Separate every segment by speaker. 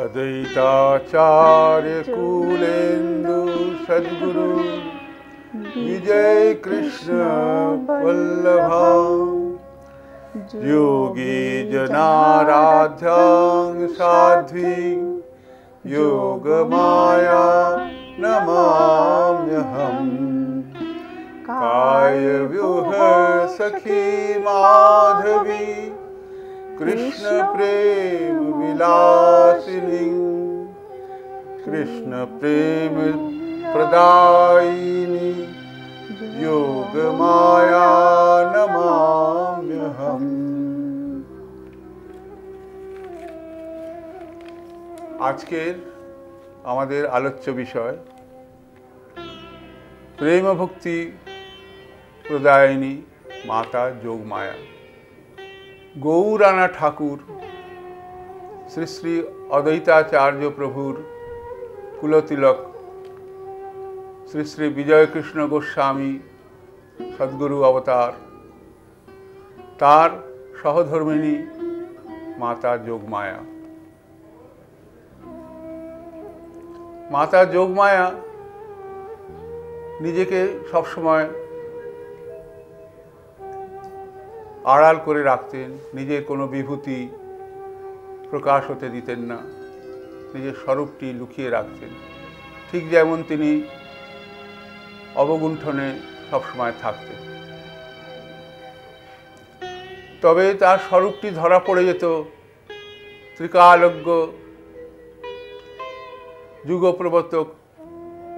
Speaker 1: अद्वैताचार्य कुलेन्दु सद्गुरु विजय कृष्ण वल्लभा योगी जनाराध्यां साध्वी योगमाया नमाम्यहम् कायव्यूह सखी माधवी कृष्ण प्रेम विलासिनी कृष्ण प्रेम प्रदायिनी योग माया नमाम्यहम्। আজকের আমাদের আলোচ্য বিষয় প্রেম ভক্তি প্রদায়িনী মাতা যোগমায়া। গৌরানা ঠাকুর শ্রী শ্রী অদ্বৈতাচার্য প্রভুর কুলতিলক শ্রী শ্রী বিজয়কৃষ্ণ গোস্বামী সদ্গুরু অবতার, তার সহধর্মিণী মাতা যোগমায়া। মাতা যোগমায়া নিজেকে সবসময় আড়াল করে রাখতেন, নিজের কোনো বিভূতি প্রকাশ হতে দিতেন না, নিজের স্বরূপটি লুকিয়ে রাখতেন। ঠিক যেমন তিনি অবগুণ্ঠনে সবসময় থাকতেন। তবে তার স্বরূপটি ধরা পড়ে যেত ত্রিকালজ্ঞ যুগপ্রবর্তক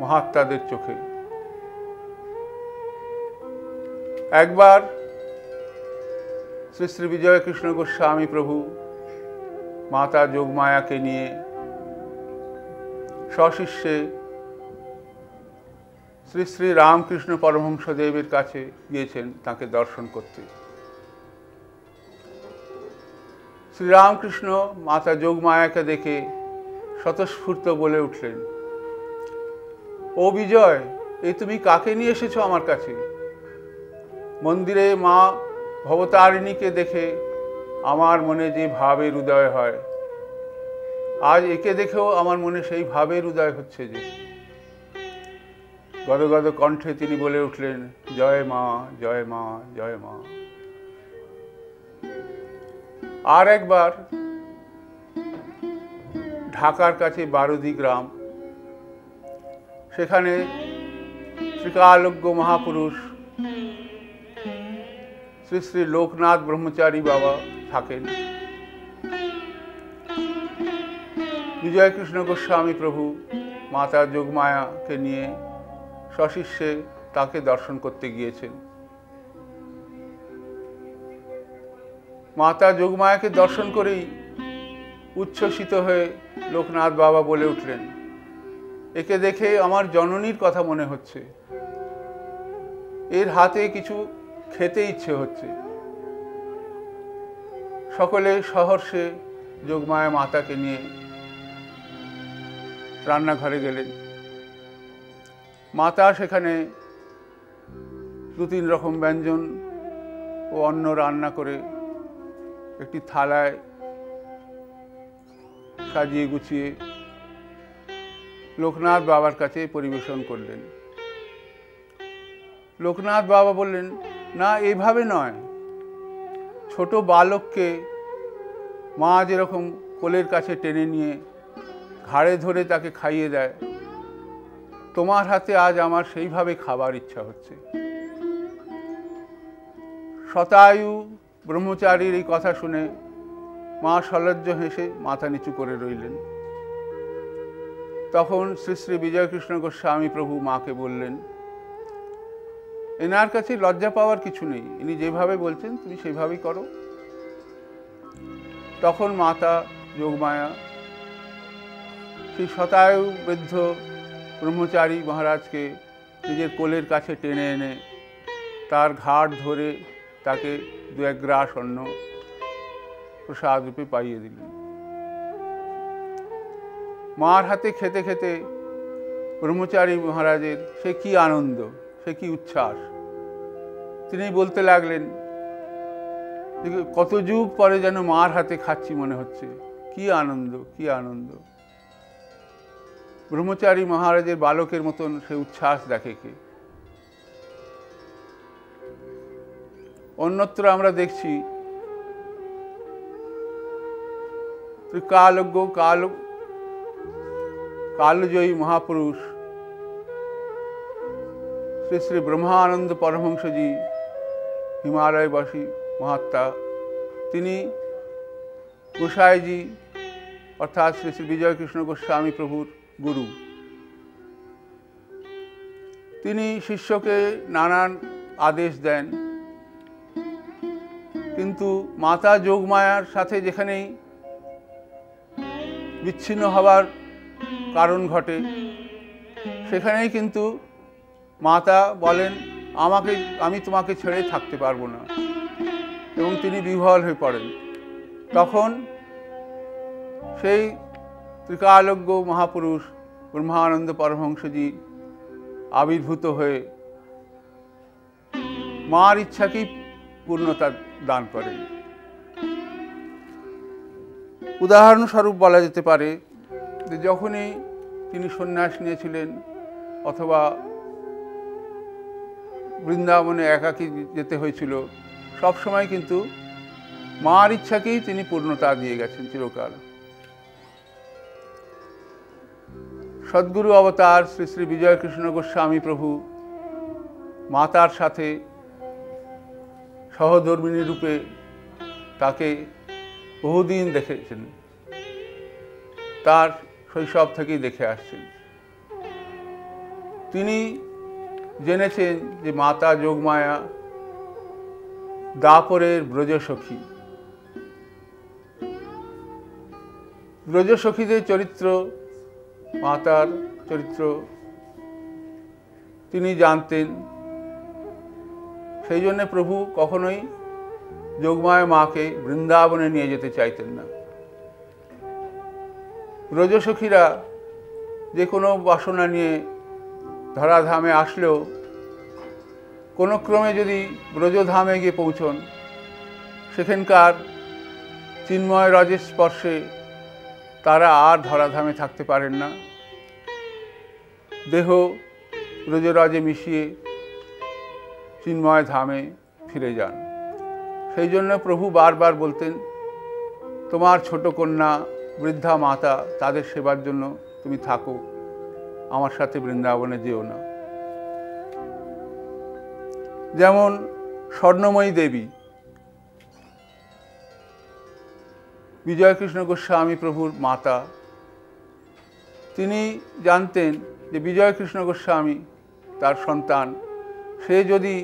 Speaker 1: মহাত্মাদের চোখে। একবার শ্রী শ্রী বিজয়কৃষ্ণ গোস্বামী প্রভু মাতা যোগমায়াকে নিয়ে সশিষ্যে শ্রী শ্রী রামকৃষ্ণ পরমহংসদেবের কাছে গিয়েছেন তাকে দর্শন করতে। শ্রীরামকৃষ্ণ মাতা যোগমায়াকে দেখে স্বতঃস্ফূর্ত বলে উঠলেন, ও বিজয়, এই তুমি কাকে নিয়ে এসেছো আমার কাছে? মন্দিরে মা ভবতারিণীকে দেখে আমার মনে যে ভাবের উদয় হয়, আজ একে দেখেও আমার মনে সেই ভাবের উদয় হচ্ছে। যে গদগদ কণ্ঠে তিনি বলে উঠলেন, জয় মা, জয় মা, জয় মা। আর একবার ঢাকার কাছে বারুদি গ্রাম, সেখানে ত্রিকালজ্ঞ মহাপুরুষ শ্রী শ্রী লোকনাথ ব্রহ্মচারী বাবা থাকেন। বিজয়কৃষ্ণ গোস্বামী প্রভু মাতা যোগমায়াকে নিয়ে সশিষ্যে তাকে দর্শন করতে গিয়েছেন। মাতা যোগমায়াকে দর্শন করেই উচ্ছ্বসিত হয়ে লোকনাথ বাবা বলে উঠলেন, একে দেখে আমার জননীর কথা মনে হচ্ছে, এর হাতে কিছু খেতে ইচ্ছে হচ্ছে। সকলে সহর্ষে যোগমায়া মাতাকে নিয়ে রান্নাঘরে গেলেন। মাতা সেখানে 2-3 রকম ব্যঞ্জন ও অন্ন রান্না করে একটি থালায় সাজিয়ে গুছিয়ে লোকনাথ বাবার কাছে পরিবেশন করলেন। লোকনাথ বাবা বললেন, না, এইভাবে নয়। ছোট বালককে মা যেরকম কোলের কাছে টেনে নিয়ে ঘাড়ে ধরে তাকে খাইয়ে দেয়, তোমার হাতে আজ আমার সেইভাবে খাবার ইচ্ছা হচ্ছে। শতায়ু ব্রহ্মচারীর এই কথা শুনে মা সলজ্জ হেসে মাথা নিচু করে রইলেন। তখন শ্রী শ্রী বিজয়কৃষ্ণ গোস্বামী প্রভু মাকে বললেন, এনার কাছে লজ্জা পাওয়ার কিছু নেই, ইনি যেভাবে বলছেন তুমি সেইভাবেই করো। তখন মাতা যোগমায়া সেই শতায়ু বৃদ্ধ ব্রহ্মচারী মহারাজকে নিজের কোলের কাছে টেনে এনে তার ঘাড় ধরে তাকে 2-1 গ্রাস অন্ন প্রসাদ রূপে পাইয়ে দিলেন। মার হাতে খেতে খেতে ব্রহ্মচারী মহারাজের সে কি আনন্দ, সে কি উচ্ছ্বাস। তিনি বলতে লাগলেন, কত যুগ পরে যেন মার হাতে খাচ্ছি মনে হচ্ছে, কি আনন্দ, কি আনন্দ। ব্রহ্মচারী মহারাজের বালকের মতন সে উচ্ছ্বাস দেখে কে? অন্যত্র আমরা দেখছি ত্রিকালজ্ঞ কালজয়ী মহাপুরুষ শ্রী শ্রী ব্রহ্মানন্দ পরমহংসজি, হিমালয়বাসী মহাত্মা, তিনি গোসাইজি অর্থাৎ শ্রী শ্রী বিজয় কৃষ্ণ গোস্বামী প্রভুর গুরু। তিনি শিষ্যকে নানান আদেশ দেন, কিন্তু মাতা যোগমায়ার সাথে যেখানেই বিচ্ছিন্ন হবার কারণ ঘটে, সেখানেই কিন্তু মাতা বলেন আমি তোমাকে ছেড়ে থাকতে পারবো না, এবং তিনি বিহ্বল হয়ে পড়েন। তখন সেই ত্রিকালজ্ঞ মহাপুরুষ ব্রহ্মানন্দ পরমহংসজি আবির্ভূত হয়ে মার ইচ্ছাকেই পূর্ণতা দান করেন। উদাহরণস্বরূপ বলা যেতে পারে যে যখনই তিনি সন্ন্যাস নিয়েছিলেন অথবা বৃন্দাবনে একাকী যেতে হয়েছিল, সবসময় কিন্তু মার ইচ্ছাকেই তিনি পূর্ণতা দিয়ে গেছেন চিরকাল। সদ্গুরু অবতার শ্রী শ্রী বিজয় কৃষ্ণ গোস্বামী প্রভু মাতার সাথে সহধর্মিণী রূপে তাকে বহুদিন দেখেছেন, তার শৈশব থেকেই দেখে আসছেন। তিনি জেনেছেন যে মাতা যোগমায়া দাপরের ব্রজসখী। ব্রজসখীদের চরিত্র, মাতার চরিত্র তিনি জানতেন। সেই জন্য প্রভু কখনোই যোগমায়া মাকে বৃন্দাবনে নিয়ে যেতে চাইতেন না। ব্রজসখীরা যে কোনো বাসনা নিয়ে ধরাধামে আসলেও কোনো ক্রমে যদি ব্রজধামে গিয়ে পৌঁছন, সেখানকার চিন্ময় রজের স্পর্শে তারা আর ধরাধামে থাকতে পারেন না, দেহ ব্রজরজে মিশিয়ে চিন্ময় ধামে ফিরে যান। সেই জন্য প্রভু বারবার বলতেন, তোমার ছোট কন্যা বৃদ্ধা মাতা, তাদের সেবার জন্য তুমি থাকো, আমার সাথে বৃন্দাবনে যেও না। যেমন স্বর্ণময়ী দেবী, বিজয়কৃষ্ণ গোস্বামী প্রভুর মাতা, তিনি জানতেন যে বিজয়কৃষ্ণ গোস্বামী তার সন্তান, সে যদি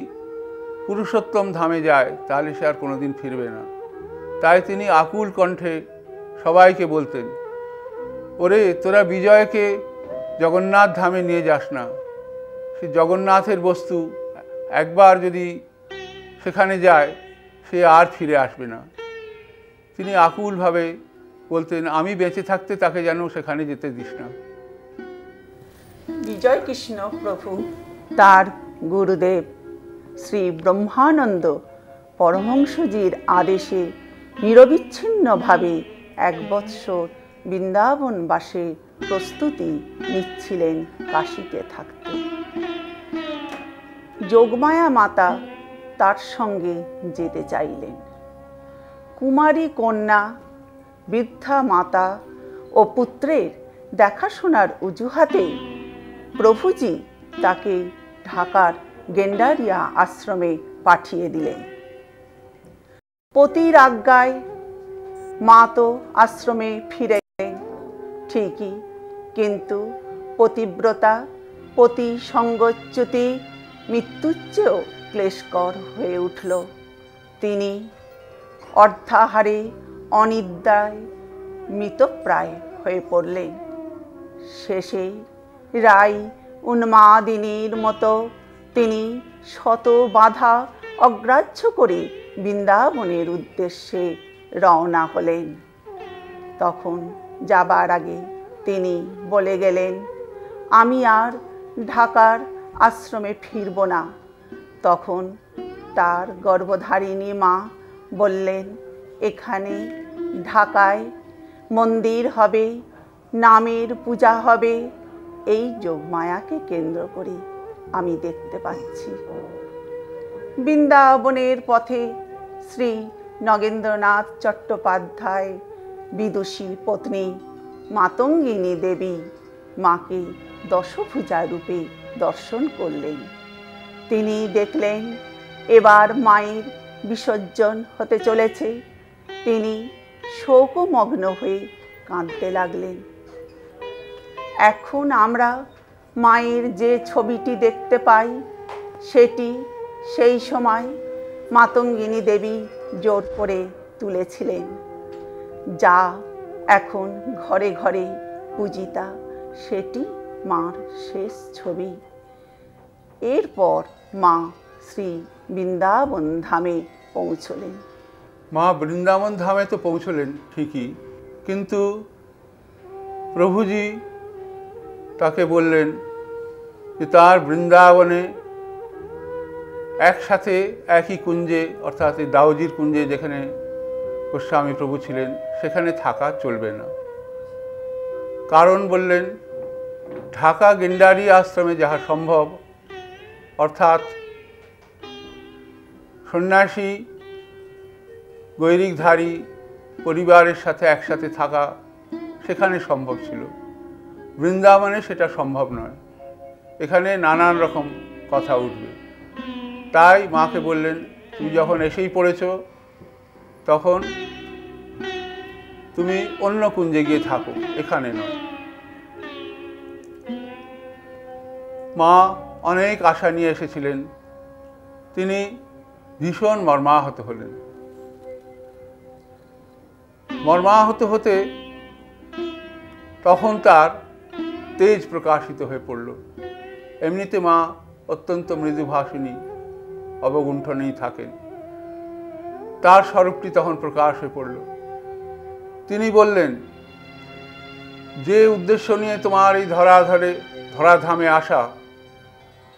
Speaker 1: পুরুষোত্তম ধামে যায় তাহলে সে আর কোনোদিন ফিরবে না। তাই তিনি আকুল কণ্ঠে সবাইকে বলতেন, ওরে তোরা বিজয়কে জগন্নাথ ধামে নিয়ে যাস না, সে জগন্নাথের বস্তু একবার যদি সেখানে যায় সে আর ফিরে আসবে না। তিনি আকুলভাবে বলতেন, আমি বেঁচে থাকতে তাকে যেন সেখানে যেতে দিস না।
Speaker 2: বিজয় কৃষ্ণ প্রভু তার গুরুদেব শ্রী ব্রহ্মানন্দ পরমহংসজির আদেশে নিরবিচ্ছিন্নভাবে 1 বৎসর বৃন্দাবন বাসের প্রস্তুতি নিচ্ছিলেন কাশীতে থাকতে। যোগমায়া মাতা তার সঙ্গে যেতে চাইলেন। কুমারী কন্যা, বৃদ্ধা মাতা ও পুত্রের দেখাশোনার অজুহাতে প্রভুজি তাকে ঢাকার গেন্ডারিয়া আশ্রমে পাঠিয়ে দিলেন। পতির আজ্ঞায় মা তো আশ্রমে ফিরে গেলেন ঠিকই, কিন্তু পতিব্রতা, পতি সঙ্গচ্যুতি মৃত্যুচ্চেও ক্লেশকর হয়ে উঠল। তিনি অর্ধাহারে অনিদ্রায় মৃতপ্রায় হয়ে পড়লেন। শেষে রায় উন্মাদিনীর মতো তিনি শত বাধা অগ্রাহ্য করে বৃন্দাবনের উদ্দেশ্যে রওনা হলেন। তখন যাবার আগে তিনি বলে গেলেন, আমি আর ঢাকার আশ্রমে ফিরব না। তখন তার গর্ভধারিণী মা বললেন, এখানে ঢাকায় মন্দির হবে, নামের পূজা হবে, এই যোগমায়াকে কেন্দ্র করে আমি দেখতে পাচ্ছি। বৃন্দাবনের পথে শ্রী নগেন্দ্রনাথ চট্টোপাধ্যায় বিদুষী পত্নী মাতঙ্গিনী দেবী মাকে দশভুজা রূপে দর্শন করলেন। তিনি দেখলেন এবার মায়ের বিসর্জন হতে চলেছে। তিনি শোকমগ্ন হয়ে কাঁদতে লাগলেন। এখন আমরা মায়ের যে ছবিটি দেখতে পাই সেটি সেই সময় মাতঙ্গিনী দেবী জোর করে তুলেছিলেন, যা এখন ঘরে ঘরে পূজিতা। সেটি মার শেষ ছবি। এরপর মা শ্রী বৃন্দাবন ধামে পৌঁছলেন।
Speaker 1: মা বৃন্দাবন ধামে তো পৌঁছলেন ঠিকই, কিন্তু প্রভুজি তাকে বললেন যে তার বৃন্দাবনে একসাথে একই কুঞ্জে, অর্থাৎ এই দাউজির কুঞ্জে যেখানে গোস্বামী প্রভু ছিলেন, সেখানে থাকা চলবে না। কারণ বললেন, ঢাকা গেন্ডারি আশ্রমে যাহা সম্ভব, অর্থাৎ সন্ন্যাসী গৈরিকধারী পরিবারের সাথে একসাথে থাকা সেখানে সম্ভব ছিল, বৃন্দাবনে সেটা সম্ভব নয়। এখানে নানান রকম কথা উঠবে। তাই মাকে বললেন, তুমি যখন এসেই পড়েছ তখন তুমি অন্য কুঞ্জে গিয়ে থাকো, এখানে নয়। মা অনেক আশা নিয়ে এসেছিলেন। তিনি ভীষণ মর্মাহত হলেন। মর্মাহত হতে তখন তার তেজ প্রকাশিত হয়ে পড়ল। এমনিতে মা অত্যন্ত মৃদুভাষিণী, অবগুণ্ঠনেই থাকেন। তার স্বরূপটি তখন প্রকাশ হয়ে পড়ল। তিনি বললেন, যে উদ্দেশ্য নিয়ে তোমার এই ধরাধামে আসা,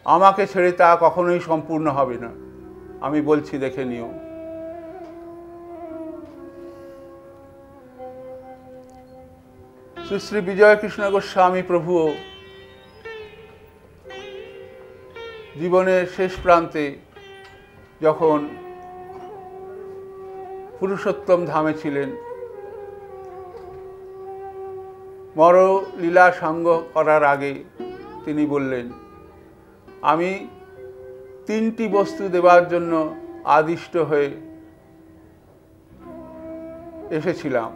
Speaker 1: আমাকে ছেড়ে তা কখনোই সম্পূর্ণ হবে না। আমি বলছি, দেখে নিও। শ্রী শ্রী বিজয়কৃষ্ণ গোস্বামী প্রভুও জীবনের শেষ প্রান্তে যখন পুরুষোত্তম ধামে ছিলেন, মরলীলা সাঙ্গ করার আগে তিনি বললেন, আমি 3টি বস্তু দেবার জন্য আদিষ্ট হয়ে এসেছিলাম।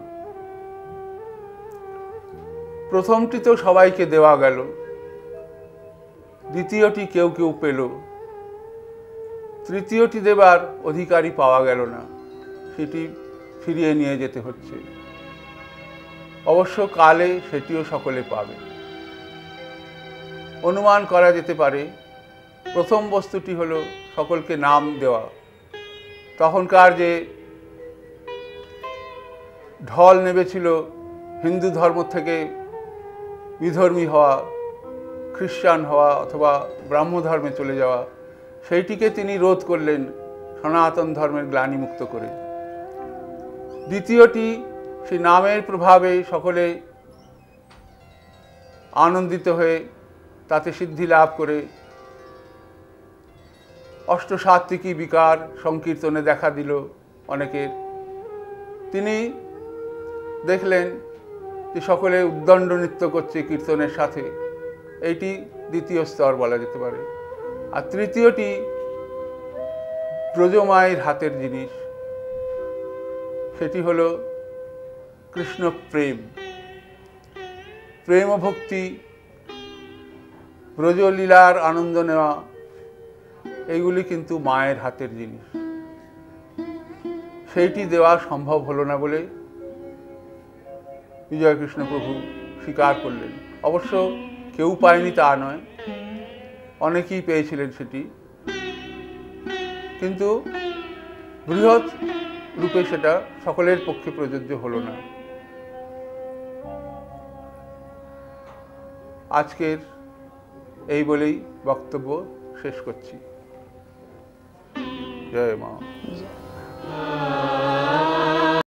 Speaker 1: প্রথমটি তো সবাইকে দেওয়া গেল, দ্বিতীয়টি কেউ কেউ পেল, তৃতীয়টি দেবার অধিকারী পাওয়া গেল না, সেটি ফিরিয়ে নিয়ে যেতে হচ্ছে। অবশ্য কালে সেটিও সকলে পাবে। অনুমান করা যেতে পারে প্রথম বস্তুটি হলো সকলকে নাম দেওয়া। তখনকার যে ঢল নেমেছিল হিন্দু ধর্ম থেকে বিধর্মী হওয়া, খ্রিস্টান হওয়া অথবা ব্রাহ্ম ধর্মে চলে যাওয়া, সেইটিকে তিনি রোধ করলেন সনাতন ধর্মের গ্লানিমুক্ত করে। দ্বিতীয়টি, সেই নামের প্রভাবে সকলে আনন্দিত হয়ে তাতে সিদ্ধি লাভ করে অষ্টসাত্ত্বিকী বিকার সংকীর্তনে দেখা দিল অনেকের। তিনি দেখলেন যে সকলে উদ্দণ্ড নৃত্য করছে কীর্তনের সাথে, এইটি দ্বিতীয় স্তর বলা যেতে পারে। আর তৃতীয়টি ব্রজমায়ের হাতের জিনিস, সেটি হলো কৃষ্ণ প্রেম, প্রেম ও ভক্তি, ব্রজলীলার আনন্দ নেওয়া, এইগুলি কিন্তু মায়ের হাতের জিনিস। সেইটি দেওয়া সম্ভব হলো না বলে বিজয়কৃষ্ণ প্রভু স্বীকার করলেন। অবশ্য কেউ পায়নি তা নয়, অনেকেই পেয়েছিলেন সেটি, কিন্তু বৃহৎ রূপে সেটা সকলের পক্ষে প্রযোজ্য হলো না। আজকের এই বলেই বক্তব্য শেষ করছি। জয় মা।